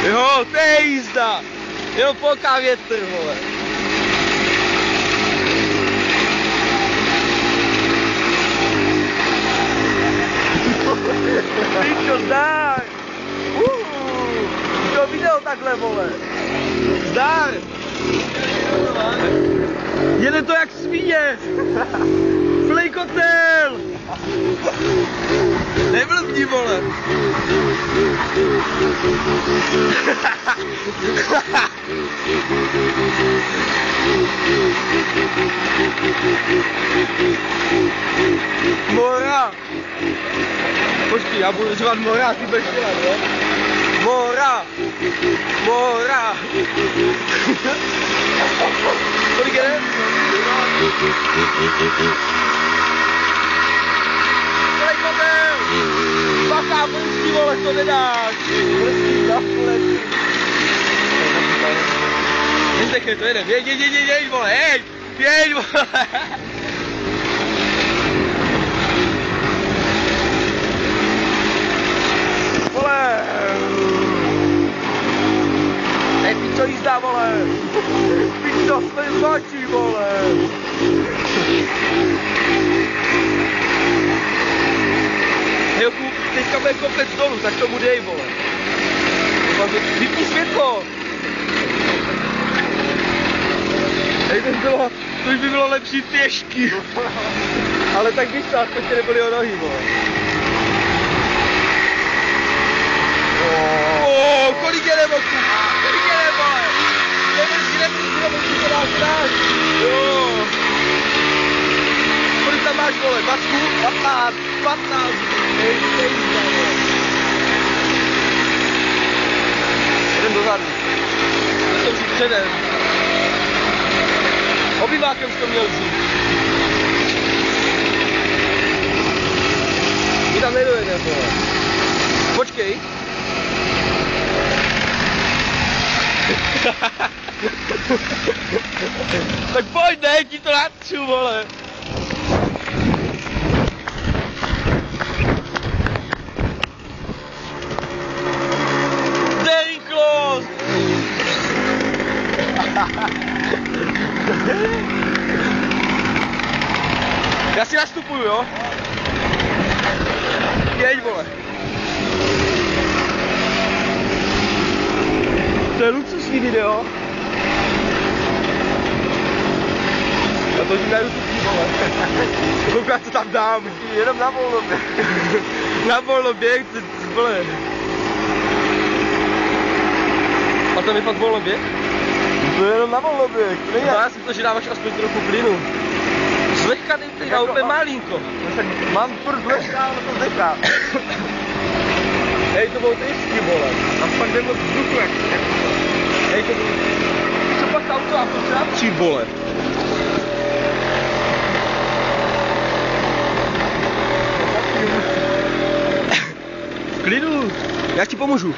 Jo, to je jízda. Jenom polká větr, vole. Pičo, zdar. To viděl takhle, vole. Zdar. Jede to jak svíně. Flejkotel. Neblbni, vole. Mora. Počkej, já budu řvat Mora, ty budeš dělat, jo? Mora. Mora. Kolik jde? Flejkotel. Bacha, brzdí, vole, to nedáš. Brzdí, na flety. Nezdechej, to jede. Jeď, vole, jeď, vole. Vole. Hej, pičo, jízda, vole. Pičo, jsme zvačí, vole. Hejoku, teďka bude kopec dolů, tak tomu dej, vole. Vypni světlo. Hej, to už by bylo lepší pěšky. Ale tak víš co, aspoň tě nebyly o nohy, vole. Kolik jede, boku? Kolik jede, vole? Nebrzdí, to dáš rád. Jo. Kolik tam máš, vole? 20? 15. Hej, jdem dozadu. To jsem si předem. Obyvákem jsi to měl vzít. My tam nedojedeme, vole. Počkej. Tak pojď, ne, ti to natřu, vole. Deriklos! Já si nastupuju, jo? Jeď, vole. To je luxusní video. Já to tím najdu tu vole. Koukám, co tam dám. Jenom na volnoběh. Na volnoběh, vole. A to je fakt volnoběh? To je jenom na volnoběh. No, já si to, že dáváš aspoň trochu plynu. Zlehka dej, a úplně malinko. Mám furt zlehka, ale to zdechá. Hej, to bylo tristý, vole. A pak jde moc vzduchu, jak Hej, to bylo... Co pak auto a to krátčí, vole. V klidu, já ti pomůžu.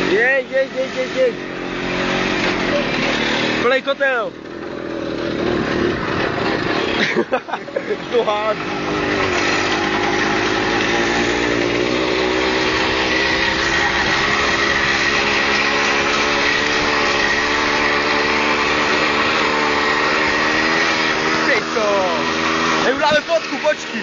Jeď. Flejkotel. To hádí. Neudáme fotku, počkej.